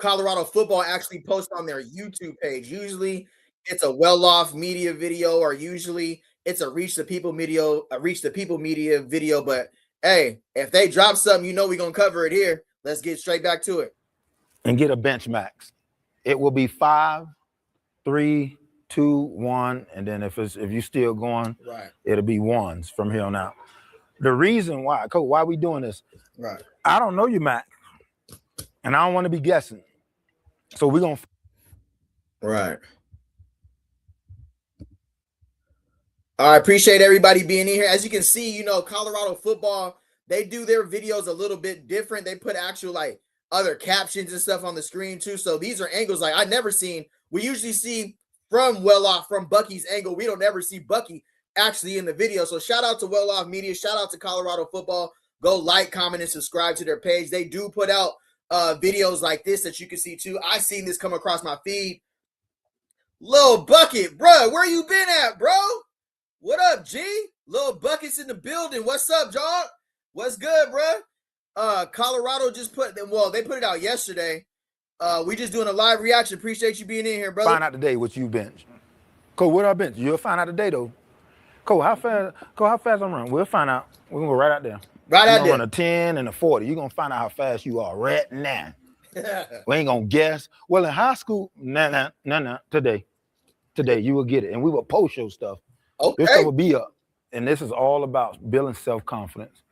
Colorado football actually posts on their YouTube page. Usually it's a well-off media video, or usually it's a reach the people media video. But hey, if they drop something, you know we're gonna cover it here. Let's get straight back to it. And get a bench max. It will be 5, 3, 2, 1, and then if you still going, right, it'll be ones from here on out. The reason why, Coach, why we doing this? Right. I don't know you, Mac, and I don't want to be guessing. So we're gonna. Right. I appreciate everybody being in here. As you can see, you know, Colorado football, they do their videos a little bit different. They put actual like other captions and stuff on the screen too. So these are angles like I never seen. We usually see from Bucky's angle. We don't ever see Bucky actually in the video. So shout out to Well Off Media. Shout out to Colorado football. Go like, comment, and subscribe to their page. They do put out videos like this that you can see too. I seen this come across my feed. Lil Bucket, bro, where you been at, bro? What up, G? Lil Bucket's in the building. What's up, dog? What's good, bro? Colorado just they put it out yesterday. We just doing a live reaction. Appreciate you being in here, brother. Find out today what you bench. Cole, what I bench? You'll find out today though. Cole, how fast I'm running? We'll find out. We're gonna go right out there. Right out there. Run a 10 and a 40. You're gonna find out how fast you are right now. We ain't gonna guess. Well, in high school, nah. Today you will get it, and we will post your stuff. Okay. This stuff will be up, and this is all about building self-confidence.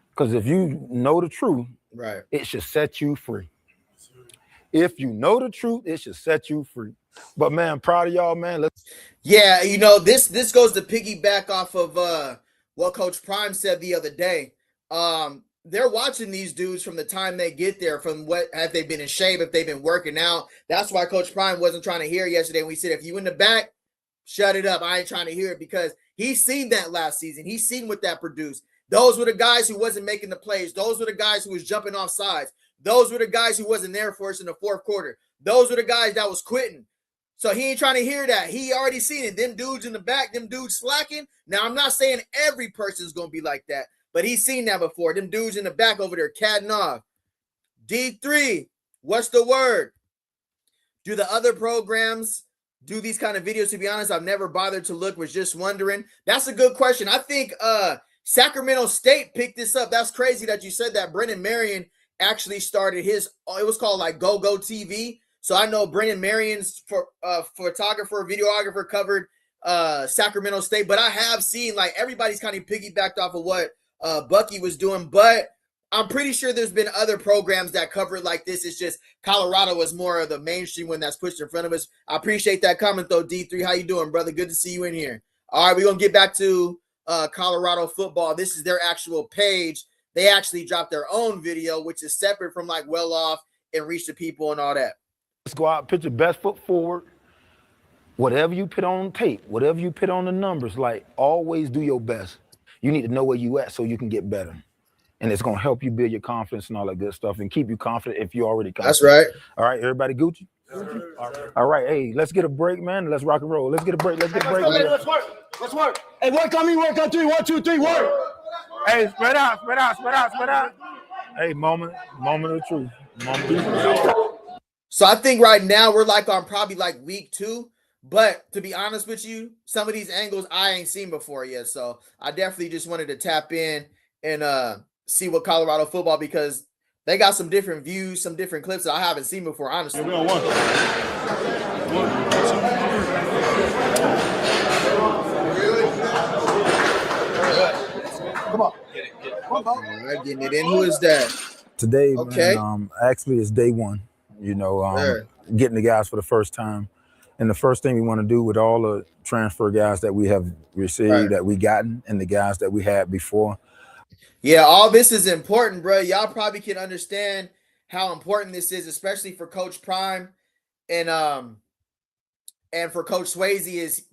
Because if you know the truth, right, it should set you free. If you know the truth, it should set you free. But man, I'm proud of y'all, man. Yeah, you know, this goes to piggyback off of what Coach Prime said the other day. They're watching these dudes from the time they get there, from what have they been in shape, if they've been working out. That's why Coach Prime wasn't trying to hear yesterday when we said, if you in the back, shut it up. I ain't trying to hear it, because he's seen that last season. He's seen what that produced. Those were the guys who wasn't making the plays. Those were the guys who was jumping off sides. Those were the guys who wasn't there for us in the fourth quarter. Those were the guys that was quitting. So he ain't trying to hear that. He already seen it. Them dudes in the back, them dudes slacking. Now, I'm not saying every person's going to be like that, but he's seen that before. Them dudes in the back over there, catting off. D3, what's the word? Do the other programs do these kind of videos? To be honest, I've never bothered to look. Was just wondering. That's a good question. I think Sacramento State picked this up. That's crazy that you said that. Brennan Marion actually started his, it was called like Go TV. So I know Brennan Marion's photographer, videographer covered Sacramento State, but I have seen like everybody's kind of piggybacked off of what Bucky was doing, but I'm pretty sure there's been other programs that cover it like this. It's just Colorado was more of the mainstream one that's pushed in front of us. I appreciate that comment though, D3. How you doing, brother? Good to see you in here. All right, we're going to get back to Colorado football. This is their actual page. They actually dropped their own video, which is separate from like Well Off and Reach the People and all that. Let's go out, put your best foot forward. Whatever you put on tape, whatever you put on the numbers, like always do your best. You need to know where you at so you can get better. And it's going to help you build your confidence and all that good stuff and keep you confident if you're already confident. That's right. All right, everybody Gucci? All right, hey, let's get a break, man. Let's rock and roll. Let's get a break. Let's work. Let's work. Hey, work on me, work on 3. 1, 2, 3, work. Hey, spread out. Hey, moment of truth. So I think right now we're like on probably like week 2. But to be honest with you, some of these angles I ain't seen before yet. So I definitely just wanted to tap in and see what Colorado football, because they got some different views, some different clips that I haven't seen before, honestly. Yeah, we on 1. Come on. All right, getting it in. Who is that? Today, okay. Man, actually it's day 1, you know, getting the guys for the first time. And the first thing we want to do with all the transfer guys that we have received, that we gotten, and the guys that we had before. Yeah, all this is important, bro. Y'all probably can understand how important this is, especially for Coach Prime and for Coach Swayze. Is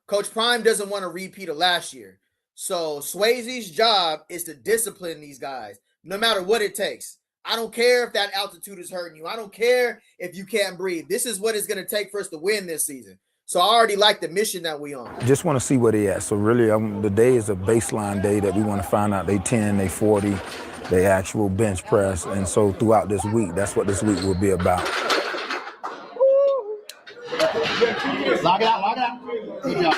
Coach Prime doesn't want to repeat of last year. So Swayze's job is to discipline these guys, no matter what it takes. I don't care if that altitude is hurting you. I don't care if you can't breathe. This is what it's going to take for us to win this season. So I already like the mission that we on. Just want to see where they at. So really, the day is a baseline day that we want to find out they 10, they 40, they actual bench press. And so throughout this week, that's what this week will be about. Lock it out. Good job.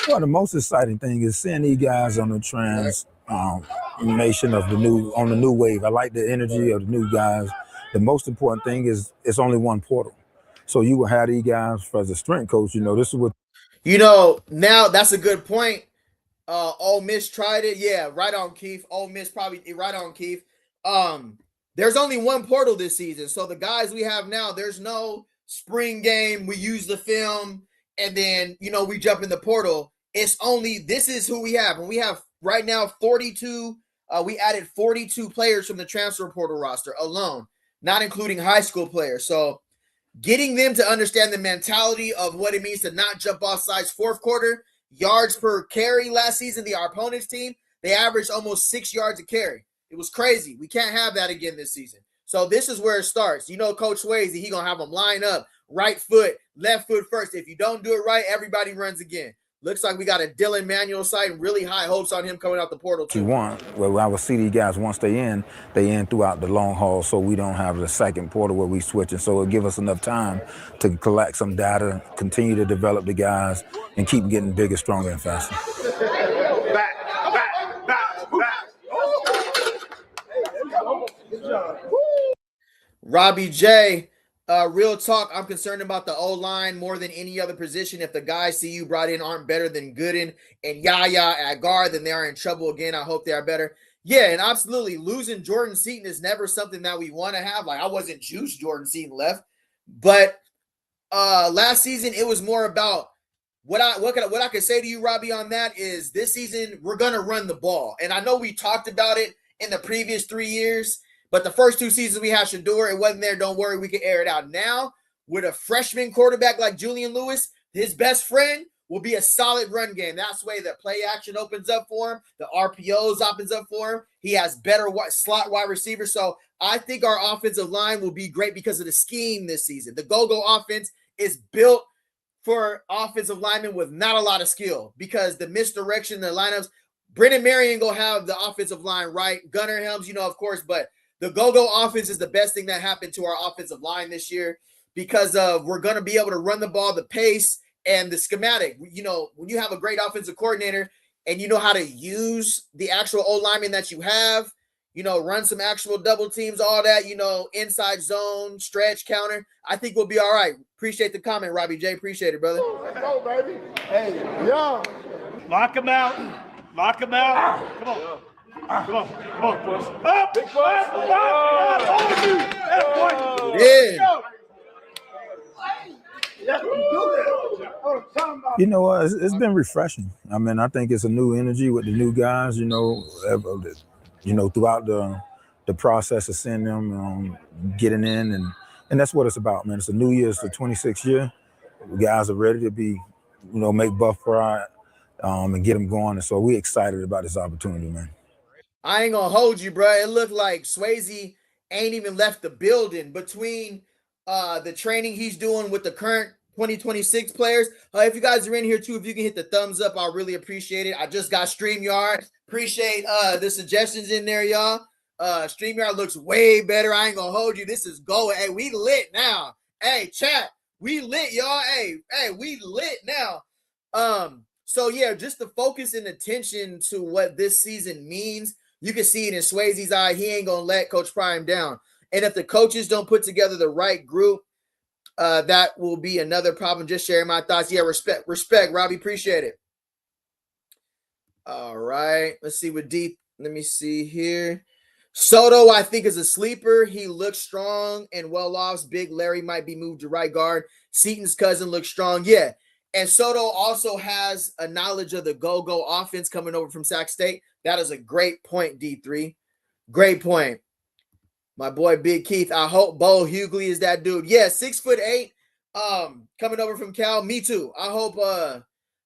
Well, the most exciting thing is seeing these guys on the transformation of the new wave. I like the energy of the new guys. The most important thing is it's only one portal. So you will have these guys as a strength coach. This is what. Now that's a good point. Ole Miss tried it. Yeah, right on, Keith. Ole Miss probably right on, Keith. There's only one portal this season. So the guys we have now, there's no spring game. We use the film and then, we jump in the portal. This is who we have. And we have right now 42. We added 42 players from the transfer portal roster alone, not including high school players. So getting them to understand the mentality of what it means to not jump off sides. Fourth quarter, yards per carry last season, our opponent's team, they averaged almost 6 yards a carry. It was crazy. We can't have that again this season. So this is where it starts. Coach Swayze, he going to have them line up, right foot, left foot first. If you don't do it right, everybody runs again. Looks like we got a Dylan Manuel side and really high hopes on him coming out the portal too. You want, well, I will see these guys once they in throughout the long haul, so we don't have the second portal where we switch. And so it'll give us enough time to collect some data, continue to develop the guys, and keep getting bigger, stronger, and faster. Back. Robbie J, real talk, I'm concerned about the O-line more than any other position. If the guys see you brought in aren't better than Gooden and Yaya at guard, then they are in trouble again. I hope they are better. Yeah, and absolutely, losing Jordan Seaton is never something that we want to have. Like, I wasn't juiced Jordan Seaton left. But last season, it was more about what I could say to you, Robbie, on that is this season, we're going to run the ball. And I know we talked about it in the previous 3 years, but the first 2 seasons we had Shador, it wasn't there. Don't worry, we can air it out. Now, with a freshman quarterback like Julian Lewis, his best friend will be a solid run game. That's the way the play action opens up for him. The RPOs opens up for him. He has better slot wide receivers. So I think our offensive line will be great because of the scheme this season. The go-go offense is built for offensive linemen with not a lot of skill because the misdirection, the lineups, Brennan Marion going to have the offensive line right. Gunnar Helms, of course, but the go-go offense is the best thing that happened to our offensive line this year because we're going to be able to run the ball, the pace, and the schematic. When you have a great offensive coordinator and you know how to use the actual O-lineman that you have, run some actual double teams, all that, inside zone, stretch, counter, I think we'll be all right. Appreciate the comment, Robbie J. Appreciate it, brother. Let's go, baby. Hey, yeah. Lock him out. Come on. Come on, boys. Up! Big boy! It's been refreshing. I mean, I think it's a new energy with the new guys, throughout the process of seeing them getting in. And that's what it's about, man. It's a new year. It's the 26th year. The guys are ready to be, make Buff Pride and get them going. And so we're excited about this opportunity, man. I ain't gonna hold you, bro. It looked like Swayze ain't even left the building between the training he's doing with the current 2026 players. If you guys are in here too, if you can hit the thumbs up, I'll really appreciate it. I just got StreamYard. Appreciate the suggestions in there, y'all. StreamYard looks way better. I ain't gonna hold you. This is going. Hey, we lit now. Hey, chat, we lit, y'all. Hey, we lit now. So yeah, just the focus and attention to what this season means. You can see it in Swayze's eye. He ain't going to let Coach Prime down. And if the coaches don't put together the right group, that will be another problem. Just sharing my thoughts. Yeah, respect, Robbie. Appreciate it. All right. Let's see what deep. Let me see here. Soto, I think, is a sleeper. He looks strong and well off. Big Larry might be moved to right guard. Seaton's cousin looks strong. Yeah. And Soto also has a knowledge of the go-go offense coming over from Sac State. That is a great point, D3. Great point. My boy, Big Keith. I hope Bo Hughley is that dude. Yeah, 6'8", coming over from Cal. Me too. I hope,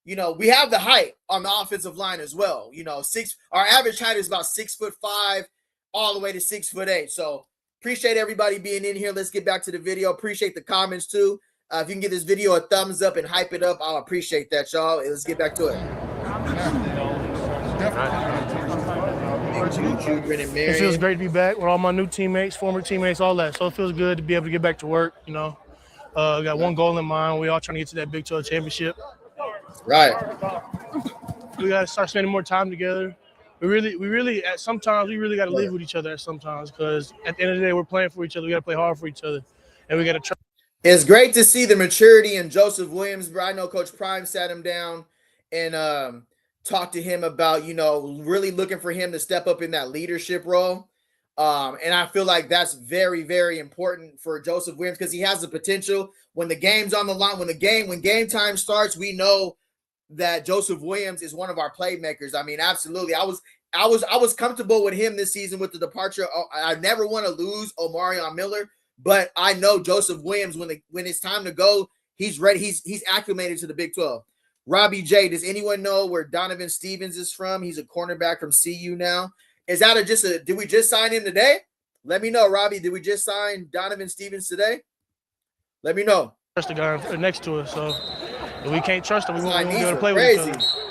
we have the height on the offensive line as well. Our average height is about 6'5", all the way to 6'8". So appreciate everybody being in here. Let's get back to the video. Appreciate the comments too. If you can give this video a thumbs up and hype it up, I'll appreciate that, y'all. Let's get back to it. It feels great to be back with all my new teammates, former teammates, all that. So it feels good to be able to get back to work, We got one goal in mind. We all trying to get to that Big 12 championship. Right. We got to start spending more time together. We really at sometimes we really got to live with each other at sometimes, because at the end of the day we're playing for each other. We got to play hard for each other, and we got to try. It's great to see the maturity in Joseph Williams. I know Coach Prime sat him down and talked to him about, really looking for him to step up in that leadership role. And I feel like that's very, very important for Joseph Williams, because he has the potential. When the game's on the line, when game time starts, we know that Joseph Williams is one of our playmakers. I mean, absolutely. I was comfortable with him this season with the departure. I never want to lose Omarion Miller, but I know Joseph Williams, when it's time to go, he's ready. He's acclimated to the Big 12. Robbie J, does anyone know where Donovan Stevens is from? He's a cornerback from CU now. Is that did we just sign him today? Let me know, Robbie. Did we just sign Donovan Stevens today? Let me know. Trust the guy next to us, so if we can't trust him, we won't be able to play crazy. with each other.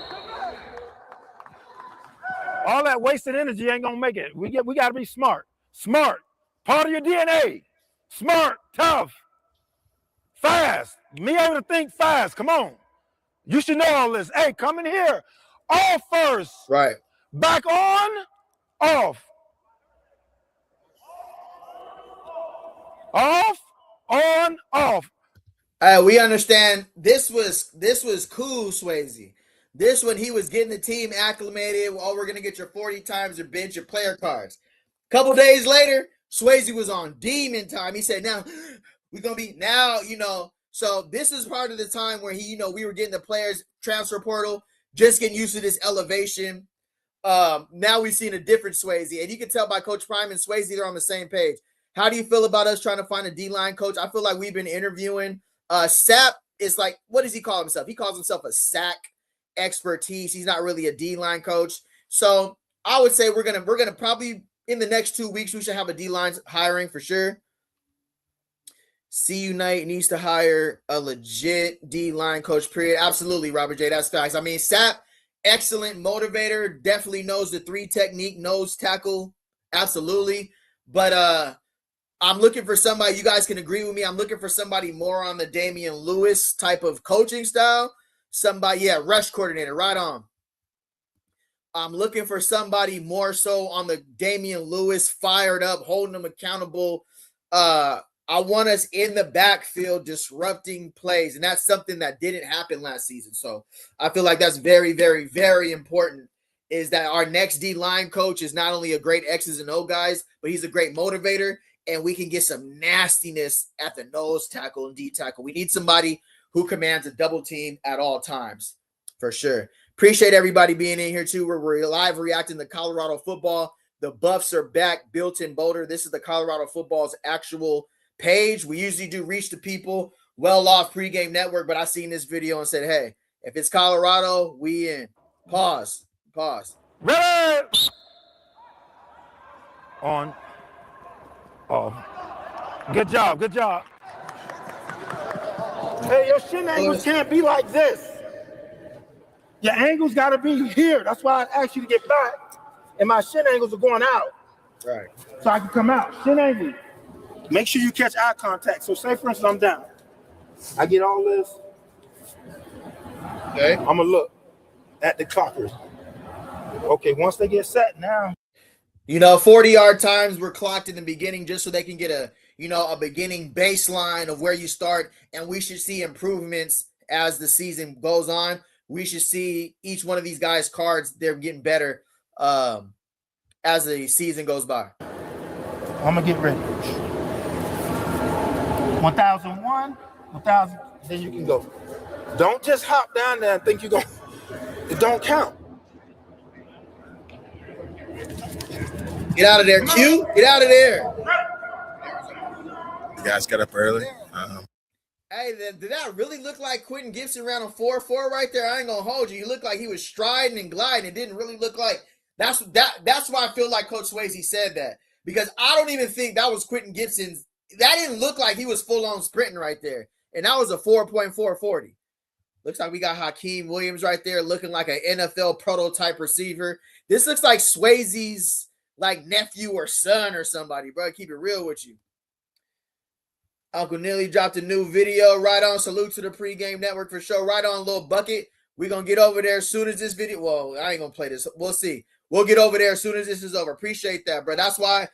All that wasted energy ain't gonna make it. We got to be smart. Smart, part of your DNA. Smart, tough, fast. Me able to think fast. Come on, you should know all this. Hey, come in here. Off first. Right. Back on. Off. Off. On. Off. We understand this was cool, Swayze. This when he was getting the team acclimated. Well, we're gonna get your 40 times your bench, your player cards. Couple days later, Swayze was on demon time. He said, "Now we're gonna be So this is part of the time where we were getting the players transfer portal, just getting used to this elevation. Now we've seen a different Swayze, and you can tell by Coach Prime and Swayze they're on the same page. How do you feel about us trying to find a D-line coach? I feel like we've been interviewing. Sapp is like, what does he call himself? He calls himself a sack expertise. He's not really a D-line coach. So I would say we're gonna probably in the next 2 weeks we should have a D-line hiring for sure. CU Knight needs to hire a legit D-line coach. Period. Absolutely, Robert J. That's facts. I mean, Sapp, excellent motivator. Definitely knows the 3 technique, nose tackle. Absolutely, but I'm looking for somebody, you guys can agree with me, I'm looking for somebody more on the Damian Lewis type of coaching style. Somebody, rush coordinator, right on. I'm looking for somebody more so on the Damian Lewis, fired up, holding them accountable. I want us in the backfield disrupting plays, and that's something that didn't happen last season. So I feel like that's very, very, very important, is that our next D-line coach is not only a great X's and O guys, but he's a great motivator. And we can get some nastiness at the nose tackle and D tackle. We need somebody who commands a double team at all times, for sure. Appreciate everybody being in here, too. We're live reacting to Colorado football. The Buffs are back, built in Boulder. This is the Colorado football's actual page. We usually do reach the people, well-off pregame network, but I seen this video and said, hey, if it's Colorado, we in. Pause. Ready. On. Oh, good job. Hey, your shin angles can't be like this. Your angles got to be here. That's why I asked you to get back, and my shin angles are going out. Right. So I can come out. Shin angle. Make sure you catch eye contact. So say, for instance, I'm down. I get all this. Okay. I'm going to look at the clockers. Okay, once they get set now. 40-yard times were clocked in the beginning just so they can get a beginning baseline of where you start, and we should see improvements as the season goes on. We should see each one of these guys' cards, they're getting better as the season goes by. I'm going to get ready. 1001, 1000, then you can go. Don't just hop down there and think you're going to. It don't count. Get out of there, Q. Get out of there. You guys got up early. Hey, did that really look like Quentin Gibson ran a 4.4 right there? I ain't gonna hold you. He looked like he was striding and gliding. It didn't really look like that's why I feel like Coach Swayze said that, because I don't even think that was Quentin Gibson's. That didn't look like he was full on sprinting right there, and that was a 4.440. Looks like we got Hakeem Williams right there, looking like an NFL prototype receiver. This looks like Swayze's like nephew or son or somebody, bro. Keep it real with you. Uncle Neely dropped a new video. Right on. Salute to the pregame network for sure. Right on, little bucket. We're going to get over there as soon as this video. Well, I ain't going to play this. We'll see. We'll get over there as soon as this is over. Appreciate that, bro. That's why,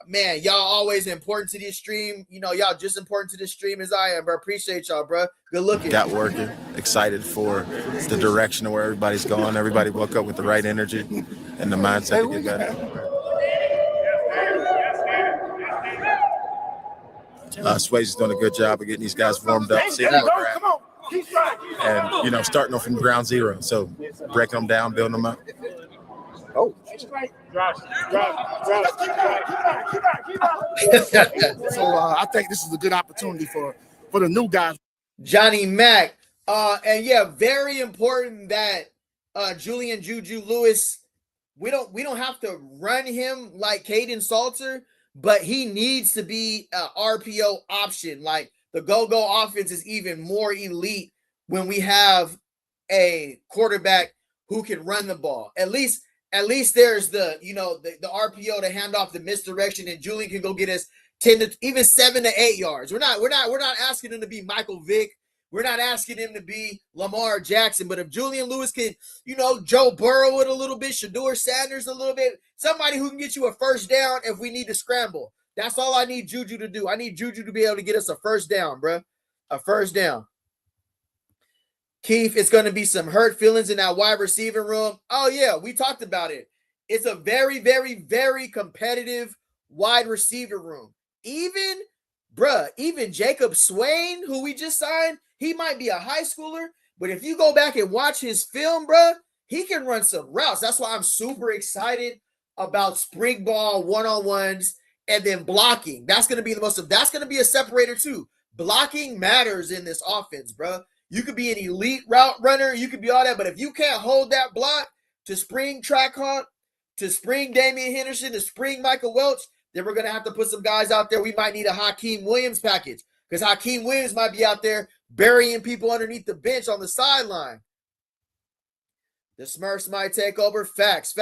man, y'all always important to this stream. You know, y'all just important to this stream as I am, bro. Appreciate y'all, bro. Good looking. Got working. Excited for the direction of where everybody's going. Everybody woke up with the right energy and the mindset to get better. Swayze's doing a good job of getting these guys warmed up, seeing where they're at, and, you know, starting them from ground zero. So breaking them down, building them up. Oh. So I think this is a good opportunity for the new guys. Johnny Mack. And yeah, very important that Julian Juju Lewis, we don't have to run him like Caden Salter, but he needs to be an RPO option. Like the go-go offense is even more elite when we have a quarterback who can run the ball. At least there's the RPO to hand off the misdirection, and Julian can go get us 10 to even 7 to 8 yards. We're not asking him to be Michael Vick. We're not asking him to be Lamar Jackson. But if Julian Lewis can, Joe Burrow it a little bit, Shedeur Sanders a little bit, somebody who can get you a first down if we need to scramble. That's all I need Juju to do. I need Juju to be able to get us a first down, bro. A first down. Keith, it's going to be some hurt feelings in that wide receiver room. Oh, yeah, we talked about it. It's a very, very, very competitive wide receiver room. Even Jacob Swain, who we just signed, he might be a high schooler, but if you go back and watch his film, bro, he can run some routes. That's why I'm super excited about spring ball one-on-ones and then blocking. That's going to be that's going to be a separator too. Blocking matters in this offense, bro. You could be an elite route runner. You could be all that, but if you can't hold that block to spring Track Hawk, to spring Damian Henderson, to spring Michael Welch, then we're going to have to put some guys out there. We might need a Hakeem Williams package because Hakeem Williams might be out there burying people underneath the bench on the sideline. The Smurfs might take over. Facts.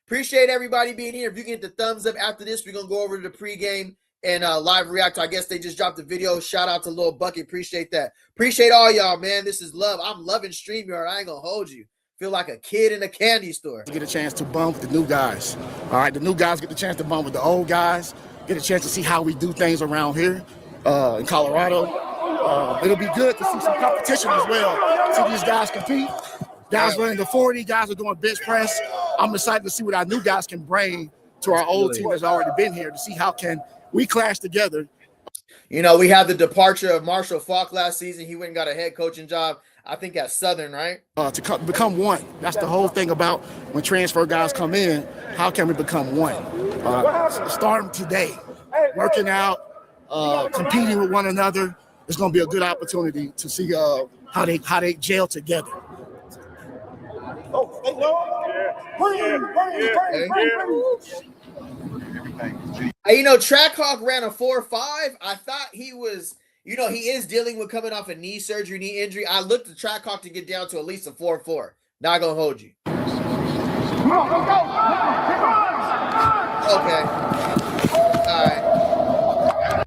Appreciate everybody being here. If you can hit the thumbs up after this, we're going to go over to the pregame and live react. I guess they just dropped the video. Shout out to Lil Bucky. Appreciate that. Appreciate all y'all, man. This is love. I'm loving StreamYard. I ain't going to hold you. Feel like a kid in a candy store. Get a chance to bump the new guys. All right, the new guys get the chance to bump with the old guys. Get a chance to see how we do things around here in Colorado. It'll be good to see some competition as well. See these guys compete. Guys running the 40, guys are doing bench press. I'm excited to see what our new guys can bring to our old team that's already been here to see how can we clash together. We had the departure of Marshall Faulk last season. He went and got a head coaching job, I think, at Southern, right? To become one. That's the whole thing about when transfer guys come in. How can we become one? Starting today, working out, competing with one another. It's going to be a good opportunity to see how they gel together. Trackhawk ran a 4.5. I thought he was, he is dealing with coming off a knee surgery, knee injury. I looked at Trackhawk to get down to at least a 4.4. Not gonna hold you. Okay. All right.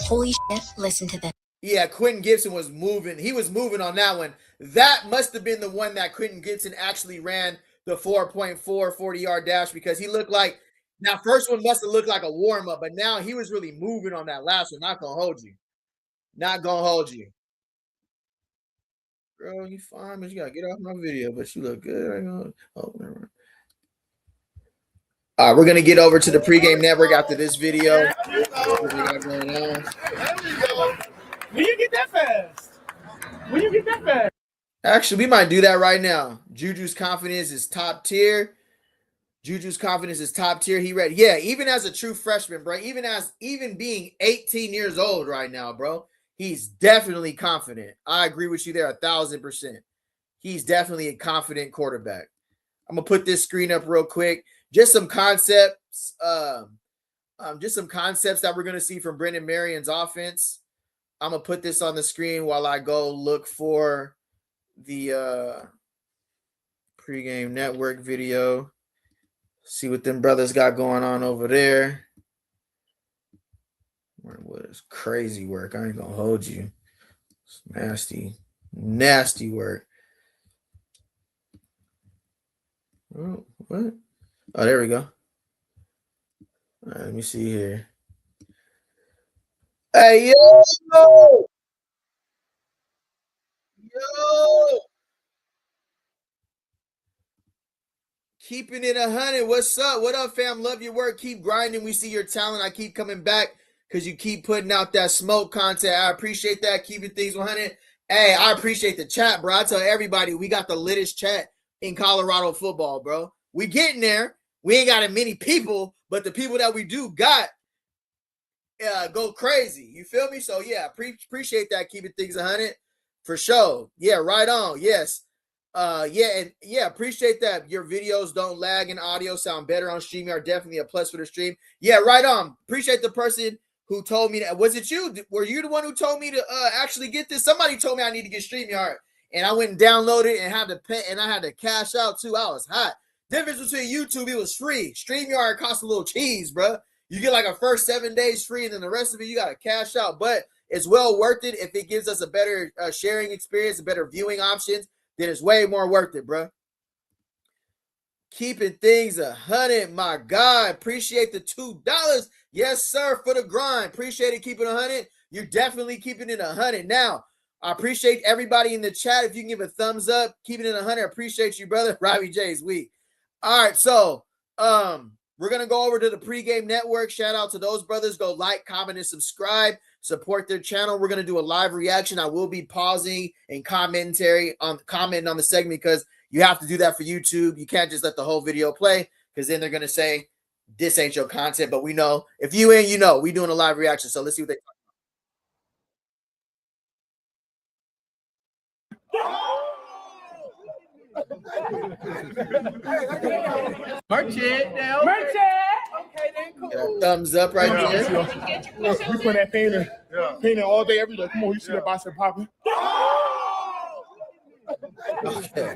Holy shit, listen to this. Yeah, Quentin Gibson was moving. He was moving on that one. That must have been the one that Quentin Gibson actually ran the 4.4 40-yard dash because he looked like, now first one must have looked like a warm-up, but now he was really moving on that last one. Not going to hold you. Not going to hold you. Girl, you fine, but you got to get off my video, but you look good. Oh, never. All right, we're going to get over to the pregame network after this video. What we got going on. When you get that fast? Actually, we might do that right now. Juju's confidence is top tier. He read. Yeah, even as a true freshman, bro. Even being 18 years old right now, bro. He's definitely confident. I agree with you there 1,000%. He's definitely a confident quarterback. I'm gonna put this screen up real quick. Just some concepts. Just some concepts that we're gonna see from Brendan Marion's offense. I'm gonna put this on the screen while I go look for the pregame network video. See what them brothers got going on over there. What is crazy work? I ain't gonna hold you. It's nasty work. Oh, what? Oh, there we go. All right, let me see here. Hey, yo! Yo! Keeping it 100. What's up? What up, fam? Love your work. Keep grinding. We see your talent. I keep coming back because you keep putting out that smoke content. I appreciate that. Keeping things 100. Hey, I appreciate the chat, bro. I tell everybody we got the littest chat in Colorado football, bro. We getting there. We ain't got as many people, but the people that we do got go crazy. You feel me? So, yeah, appreciate that. Keeping things 100 for sure. Yeah, right on. Yes. Appreciate that. Your videos don't lag and audio sound better on StreamYard. Definitely a plus for the stream. Yeah, right on. Appreciate the person who told me that. Was it you? Were you the one who told me to actually get this? Somebody told me I need to get StreamYard, and I went and downloaded it and had to pay, and I had to cash out too. I was hot. Difference between YouTube, it was free. StreamYard costs a little cheese, bro. You get like a first 7 days free, and then the rest of it you gotta cash out. But it's well worth it if it gives us a better sharing experience, a better viewing options. Then it's way more worth it, bro. Keeping things 100, my God. Appreciate the $2. Yes, sir, for the grind. Appreciate it, keeping 100. You're definitely keeping it 100. Now, I appreciate everybody in the chat. If you can give a thumbs up, keeping it 100. Appreciate you, brother. Robbie J's week. All right, so we're going to go over to the pregame network. Shout out to those brothers. Go like, comment, and subscribe. Support their channel. We're going to do a live reaction. I will be pausing and commenting on the segment because you have to do that for YouTube. You can't just let the whole video play because then they're going to say this ain't your content. But we know if you in, you know, we doing a live reaction. So let's see what they Merch it down. Merch it. Okay, then cool. thumbs up right there. Look, we put that painting all day, every day. Come on, you see that bicep popping. Okay.